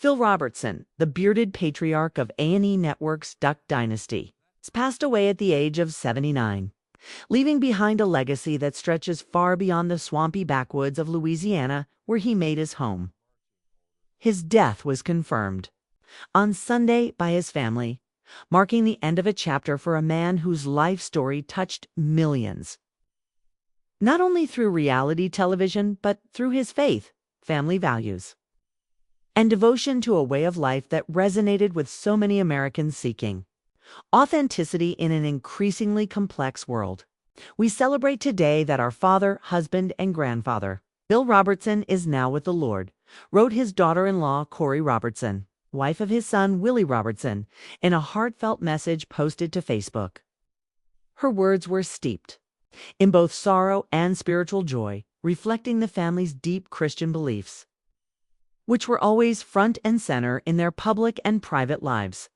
Phil Robertson, the bearded patriarch of A&E Network's Duck Dynasty, has passed away at the age of 79, leaving behind a legacy that stretches far beyond the swampy backwoods of Louisiana where he made his home. His death was confirmed on Sunday by his family, marking the end of a chapter for a man whose life story touched millions. Not only through reality television, but through his faith, family values, and devotion to a way of life that resonated with so many Americans seeking authenticity in an increasingly complex world. We celebrate today that our father, husband, and grandfather, Bill Robertson, is now with the Lord, wrote his daughter-in-law, Corey Robertson, wife of his son, Willie Robertson, in a heartfelt message posted to Facebook. Her words were steeped in both sorrow and spiritual joy, reflecting the family's deep Christian beliefs, which were always front and center in their public and private lives.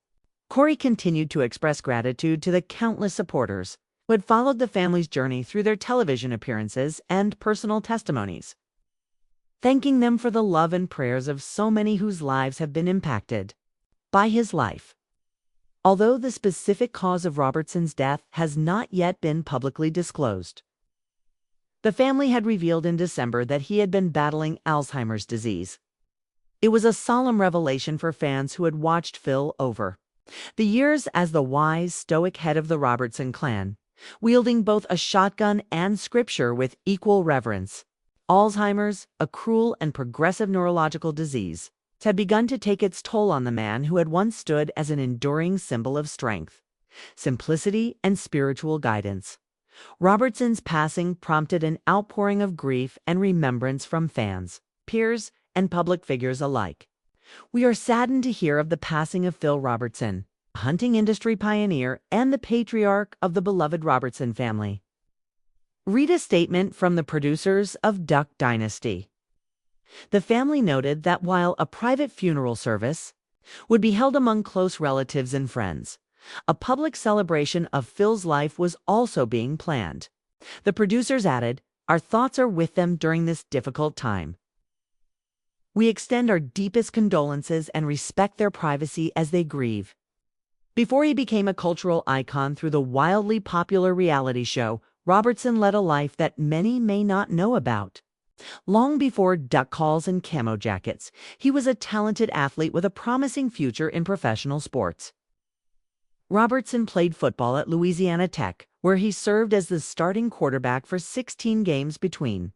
Corey continued to express gratitude to the countless supporters who had followed the family's journey through their television appearances and personal testimonies, thanking them for the love and prayers of so many whose lives have been impacted by his life. Although the specific cause of Robertson's death has not yet been publicly disclosed, the family had revealed in December that he had been battling Alzheimer's disease. It was a solemn revelation for fans who had watched Phil over the years as the wise, stoic head of the Robertson clan, wielding both a shotgun and scripture with equal reverence. Alzheimer's, a cruel and progressive neurological disease, had begun to take its toll on the man who had once stood as an enduring symbol of strength, simplicity, and spiritual guidance. Robertson's passing prompted an outpouring of grief and remembrance from fans, peers, and public figures alike. We are saddened to hear of the passing of Phil Robertson, a hunting industry pioneer and the patriarch of the beloved Robertson family. Read a statement from the producers of Duck Dynasty. The family noted that while a private funeral service would be held among close relatives and friends, a public celebration of Phil's life was also being planned. The producers added, "Our thoughts are with them during this difficult time. We extend our deepest condolences and respect their privacy as they grieve." Before he became a cultural icon through the wildly popular reality show, Robertson led a life that many may not know about. Long before duck calls and camo jackets, he was a talented athlete with a promising future in professional sports. Robertson played football at Louisiana Tech, where he served as the starting quarterback for 16 games between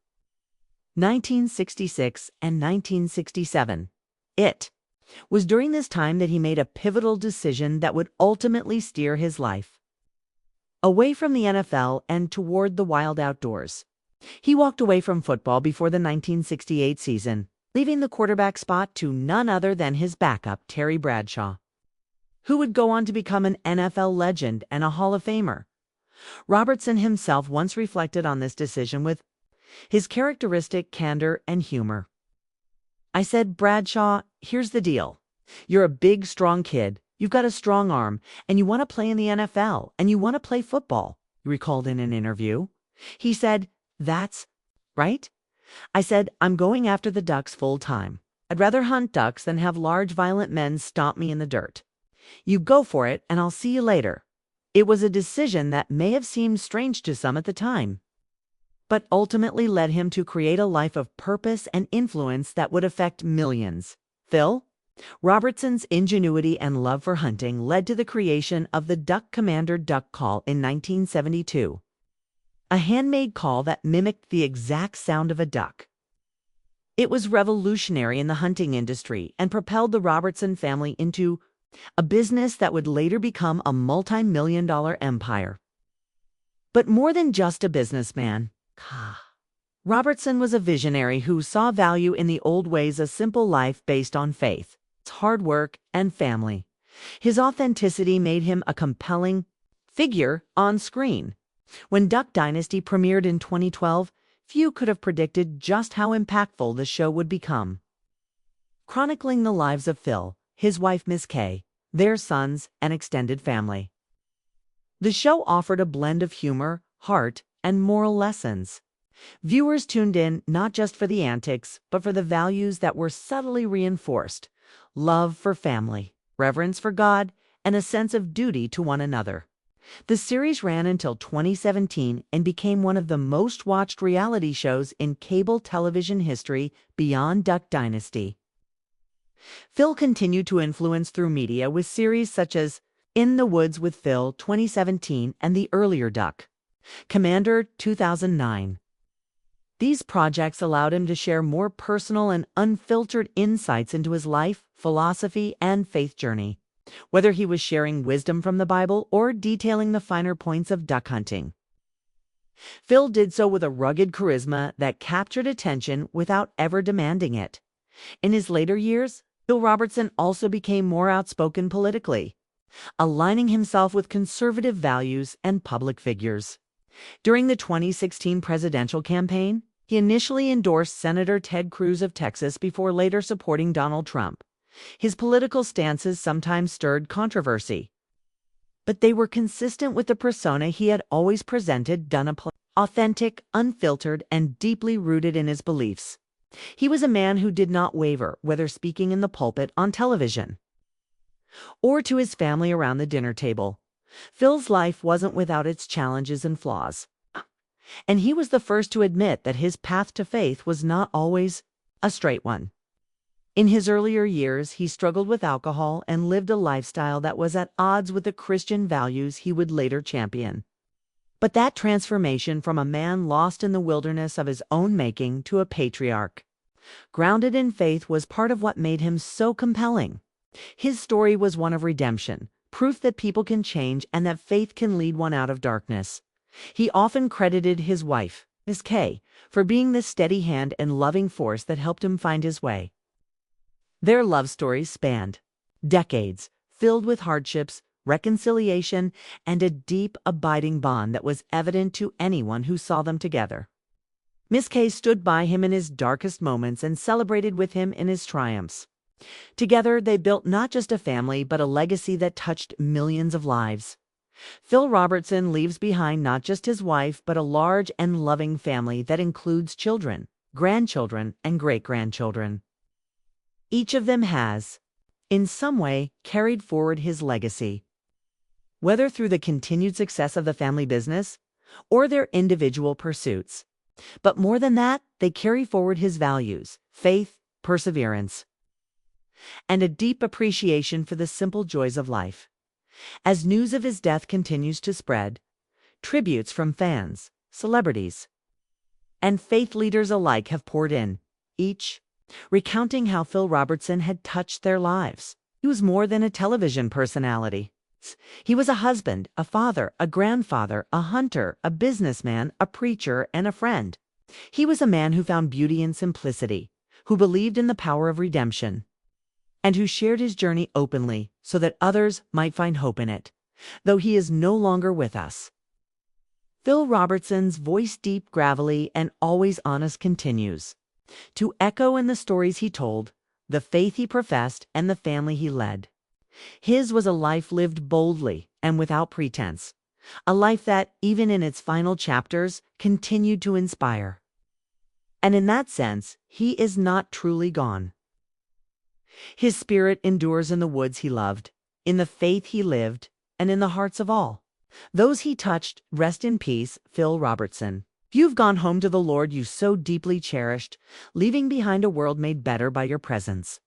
1966 and 1967. It was during this time that he made a pivotal decision that would ultimately steer his life away from the NFL and toward the wild outdoors. He walked away from football before the 1968 season, leaving the quarterback spot to none other than his backup, Terry Bradshaw, who would go on to become an NFL legend and a Hall of Famer. Robertson himself once reflected on this decision with his characteristic candor and humor. "I said, Bradshaw, here's the deal. You're a big, strong kid. You've got a strong arm, and you want to play in the NFL, and you want to play football," he recalled in an interview. He said, "That's right. I said, I'm going after the ducks full time. I'd rather hunt ducks than have large, violent men stomp me in the dirt. You go for it, and I'll see you later." It was a decision that may have seemed strange to some at the time, but ultimately led him to create a life of purpose and influence that would affect millions. Phil Robertson's ingenuity and love for hunting led to the creation of the Duck Commander duck call in 1972, a handmade call that mimicked the exact sound of a duck. It was revolutionary in the hunting industry and propelled the Robertson family into a business that would later become a multi-million-dollar empire. But more than just a businessman, Robertson was a visionary who saw value in the old ways, a simple life based on faith, hard work, and family. His authenticity made him a compelling figure on screen. When Duck Dynasty premiered in 2012, few could have predicted just how impactful the show would become. Chronicling the lives of Phil, his wife Miss Kay, their sons, and extended family. The show offered a blend of humor, heart, and moral lessons. Viewers tuned in not just for the antics, but for the values that were subtly reinforced: love for family, reverence for God, and a sense of duty to one another. The series ran until 2017 and became one of the most watched reality shows in cable television history beyond Duck Dynasty. Phil continued to influence through media with series such as In the Woods with Phil 2017 and the earlier Duck Commander 2009. These projects allowed him to share more personal and unfiltered insights into his life, philosophy, and faith journey, whether he was sharing wisdom from the Bible or detailing the finer points of duck hunting. Phil did so with a rugged charisma that captured attention without ever demanding it. In his later years, Phil Robertson also became more outspoken politically, aligning himself with conservative values and public figures. During the 2016 presidential campaign, he initially endorsed Senator Ted Cruz of Texas before later supporting Donald Trump. His political stances sometimes stirred controversy, but they were consistent with the persona he had always presented, authentic, unfiltered, and deeply rooted in his beliefs. He was a man who did not waver, whether speaking in the pulpit, on television, or to his family around the dinner table. Phil's life wasn't without its challenges and flaws, and he was the first to admit that his path to faith was not always a straight one. In his earlier years, he struggled with alcohol and lived a lifestyle that was at odds with the Christian values he would later champion. But that transformation from a man lost in the wilderness of his own making to a patriarch, grounded in faith, was part of what made him so compelling. His story was one of redemption, proof that people can change and that faith can lead one out of darkness. He often credited his wife, Miss Kay, for being the steady hand and loving force that helped him find his way. Their love stories spanned decades, filled with hardships, reconciliation, and a deep, abiding bond that was evident to anyone who saw them together. Miss Kay stood by him in his darkest moments and celebrated with him in his triumphs. Together, they built not just a family, but a legacy that touched millions of lives. Phil Robertson leaves behind not just his wife, but a large and loving family that includes children, grandchildren, and great-grandchildren. Each of them has, in some way, carried forward his legacy, whether through the continued success of the family business or their individual pursuits. But more than that, they carry forward his values, faith, perseverance, and a deep appreciation for the simple joys of life. As news of his death continues to spread, tributes from fans, celebrities, and faith leaders alike have poured in, each recounting how Phil Robertson had touched their lives. He was more than a television personality. He was a husband, a father, a grandfather, a hunter, a businessman, a preacher, and a friend. He was a man who found beauty in simplicity, who believed in the power of redemption, and who shared his journey openly so that others might find hope in it, though he is no longer with us. Phil Robertson's voice, deep, gravelly, and always honest, continues to echo in the stories he told, the faith he professed, and the family he led. His was a life lived boldly and without pretense, a life that, even in its final chapters, continued to inspire. And in that sense, he is not truly gone. His spirit endures in the woods he loved, in the faith he lived, and in the hearts of all those he touched. Rest in peace, Phil Robertson. You've gone home to the Lord you so deeply cherished, leaving behind a world made better by your presence.